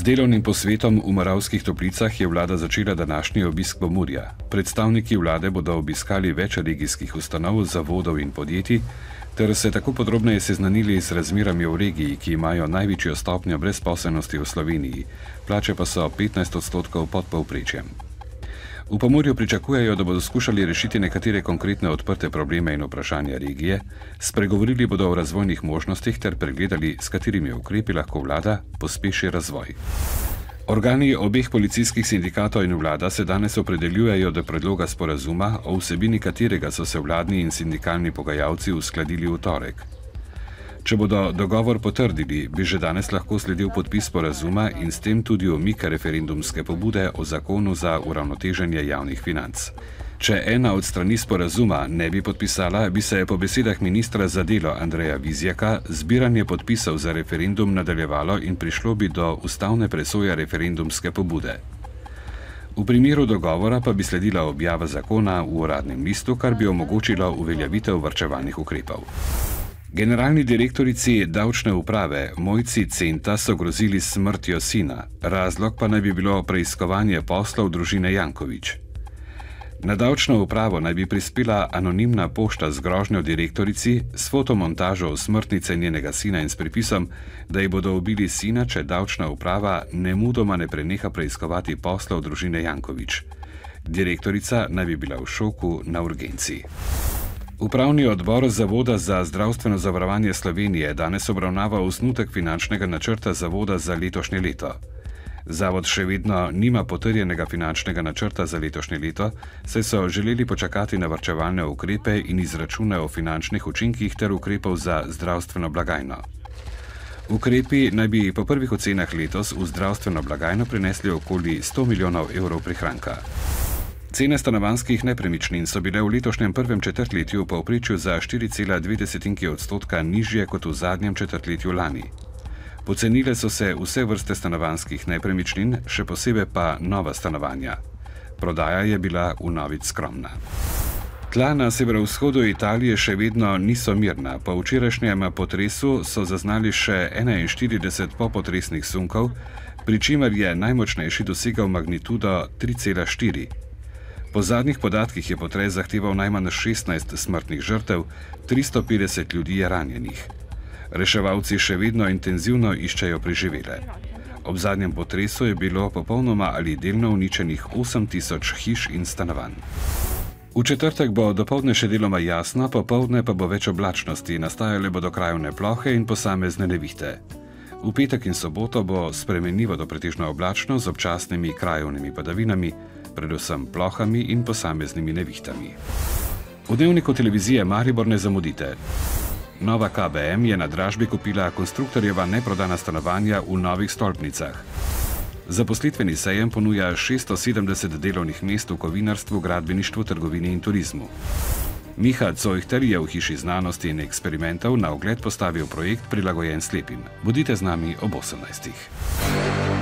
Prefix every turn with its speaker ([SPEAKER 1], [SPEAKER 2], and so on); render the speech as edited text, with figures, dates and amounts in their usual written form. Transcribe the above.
[SPEAKER 1] Z delovnim posvetom v Moravskih Toplicah je vlada začela današnji obisk Pomurja. Predstavniki vlade bodo obiskali več regijskih ustanov, zavodov in podjetij, ter se tako podrobneje seznanili z razmerami v regiji, ki imajo največjo stopnjo brezposelnosti v Sloveniji, plače pa so 15% pod povprečjem. V Pomurju pričakujejo, da bodo skušali rešiti nekatere konkretne odprte probleme in vprašanja regije, spregovorili bodo o razvojnih možnostih ter pregledali, s katerimi ukrepi lahko vlada pospeši razvoj. Organi obeh policijskih sindikatov in vlada se danes opredeljujejo do predloga sporazuma, o vsebini katerega so se vladni in sindikalni pogajalci uskladili v torek. Če bodo dogovor potrdili, bi že danes lahko sledil podpis sporazuma in s tem tudi umik referendumske pobude o zakonu za uravnoteženje javnih financ. Če ena od strani sporazuma ne bi podpisala, bi se po besedah ministra za delo Andreja Vizjaka zbiranje podpisov za referendum nadaljevalo in prišlo bi do ustavne presoje referendumske pobude. V primeru dogovora pa bi sledila objava zakona v uradnem listu, kar bi omogočilo uveljavitev varčevalnih ukrepov. Generalni direktorici davčne uprave Mojci Centa so grozili s smrtjo sina, razlog pa naj bi bilo preiskovanje poslov družine Janković. Na davčno upravo naj bi prispela anonimna pošta z grožnjo direktorici s fotomontažo smrtnice njenega sina in s pripisom, da ji bodo ubili sina, če davčna uprava nemudoma ne preneha preiskovati poslov družine Janković. Direktorica naj bi bila v šoku na urgenci. Upravni odbor Zavoda za zdravstveno zavarovanje Slovenije danes obravnava osnutek finančnega načrta zavoda za letošnje leto. Zavod še vedno nima potrjenega finančnega načrta za letošnje leto, saj so želeli počakati na varčevalne ukrepe in izračune o finančnih učinkih ter ukrepov za zdravstveno blagajno. Ukrepi naj bi po prvih ocenah letos v zdravstveno blagajno prinesli okoli 100 milijonov evrov prihranka. Cene stanovanjskih nepremičnin so bile v letošnjem prvem četrtletju v povprečju za 4,2% nižje kot v zadnjem četrtletju lani. Pocenile so se vse vrste stanovanjskih nepremičnin, še posebej pa nova stanovanja. Prodaja je bila vnovič skromna. Tla na severovzhodu Italije še vedno niso mirna. Po včerajšnjem potresu so zaznali še 41 popotresnih sunkov, pri čemer je najmočnejši dosegal magnitudo 3,4. Po zadnjih podatkih je potres zahteval najmanj 16 smrtnih žrtev, 350 ljudi je ranjenih. Reševalci še vedno intenzivno iščejo preživele. Ob zadnjem potresu je bilo popolnoma ali delno uničenih 8000 hiš in stanovanj. V četrtek bo dopoldne še deloma jasno, popoldne pa bo več oblačnosti, nastajale bodo krajevne plohe in posamezne nevihte. V petek in soboto bo spremenljivo do pretežno oblačno z občasnimi krajevnimi padavinami, predvsem plohami in posameznimi nevihtami. V dnevniku televizije Maribor ne zamudite. Nova KBM je na dražbi kupila konstruktorjeva neprodana stanovanja v Novih Stolpnicah. Zaposlitveni sejem ponuja 670 delovnih mest v kovinarstvu, gradbeništvu, trgovini in turizmu. Miha Cojhter je v Hiši znanosti in eksperimentov na ogled postavil projekt prilagojen slepim. Bodite z nami ob 18.